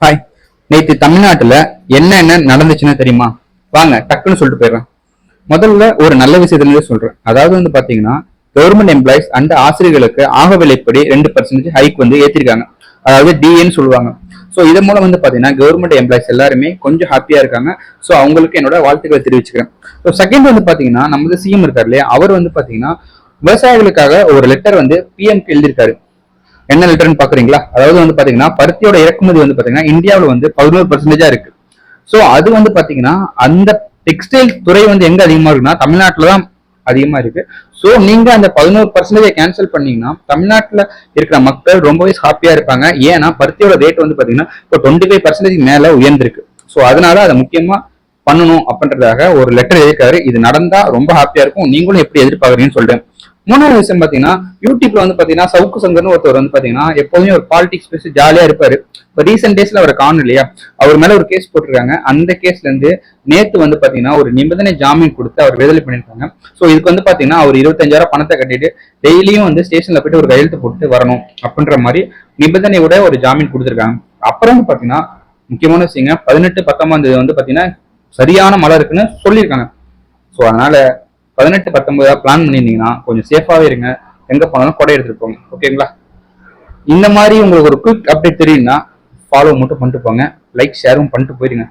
Hi. நேற்று தமிழ்நாட்டுல என்ன நடந்துச்சுன்னு தெரியுமா? வாங்க டக்குன்னு சொல்லிட்டு போயிடுறேன். முதல்ல ஒரு நல்ல விஷயத்துல சொல்றேன். அதாவது பாத்தீங்கன்னா கவர்மெண்ட் எம்ப்ளாயிஸ் அண்ட் ஆசிரியர்களுக்கு ஆக விலைப்படி 2% ஹைக் ஏற்றிருக்காங்க. அதாவது டிஏன்னு சொல்லுவாங்க. ஸோ இது மூலம் பாத்தீங்கன்னா கவர்மெண்ட் எம்ப்ளாயிஸ் எல்லாருமே கொஞ்சம் ஹாப்பியா இருக்காங்க. ஸோ அவங்களுக்கு என்னோட வாழ்த்துக்களை தெரிவிச்சுக்கிறேன். ஸோ செகண்ட் பாத்தீங்கன்னா நம்ம சிஎம் இருக்காரு இல்லையா, அவர் பாத்தீங்கன்னா விவசாயிகளுக்காக ஒரு லெட்டர் பிஎம்க்கு எழுதியிருக்காரு. என்ன லெட்டர்னு பாக்குறீங்களா? அதாவது பாத்தீங்கன்னா பருத்தியோட இறக்குமதி பாத்தீங்கன்னா இந்தியாவில் 11% இருக்கு. சோ அது பாத்தீங்கன்னா அந்த டெக்ஸ்டைல் துறை எங்க அதிகமா இருக்குன்னா தமிழ்நாட்டுல தான் அதிகமா இருக்கு. சோ நீங்க அந்த 11% கேன்சல் பண்ணீங்கன்னா தமிழ்நாட்டுல இருக்கிற மக்கள் ரொம்பவே ஹாப்பியா இருப்பாங்க. ஏன்னா பருத்தியோட ரேட் பாத்தீங்கன்னா இப்போ 25% மேல உயர்ந்திருக்கு. சோ அதனால அதை முக்கியமா பண்ணணும் அப்படின்றதாக ஒரு லெட்டர் எழுதிருக்காரு. இது நடந்தா ரொம்ப ஹாப்பியா இருக்கும். நீங்களும் எப்படி எதிர்பார்க்கறீங்கன்னு சொல்றேன். மூணாவது விஷயம் பாத்தீங்கன்னா யூடியூப்ல பாத்தீங்கன்னா சவுக்கு சங்கர்னு ஒருத்தர் பாத்தீங்கன்னா எப்போதுமே ஒரு பாலிடிக்ஸ் பேசி ஜாலியா இருப்பாரு. இப்போ ரீசெண்ட் டேஸ்ல அவரை காணும் இல்லையா, அவர் மேல ஒரு கேஸ் போட்டிருக்காங்க. அந்த கேஸ்ல நேத்து பாத்தீங்கன்னா ஒரு நிபந்தனை ஜாமீன் கொடுத்து அவர் விடுதலை பண்ணிருக்காங்க. ஸோ இதுக்கு பாத்தீங்கன்னா அவர் 25,000 பணத்தை கட்டிட்டு டெய்லியும் ஸ்டேஷன்ல போயிட்டு ஒரு கையெழுத்து போட்டு வரணும் அப்படின்ற மாதிரி நிபந்தனையோட ஒரு ஜாமீன் கொடுத்துருக்காங்க. அப்புறம் பாத்தீங்கன்னா முக்கியமான விஷயங்க 18, 19 பாத்தீங்கன்னா சரியான மழை இருக்குன்னு சொல்லியிருக்காங்க. ஸோ அதனால 18, 19 பிளான் பண்ணியிருந்தீங்கன்னா கொஞ்சம் சேஃபாவே இருங்க. எங்க போனாலும் கொடை எடுத்துட்டு போங்க. ஓகேங்களா? இந்த மாதிரி உங்களுக்கு ஒரு குயிக் அப்டேட் தெரியும்னா ஃபாலோ மட்டும் பண்ணிட்டு போங்க. லைக் ஷேரும் பண்ணிட்டு போயிருங்க.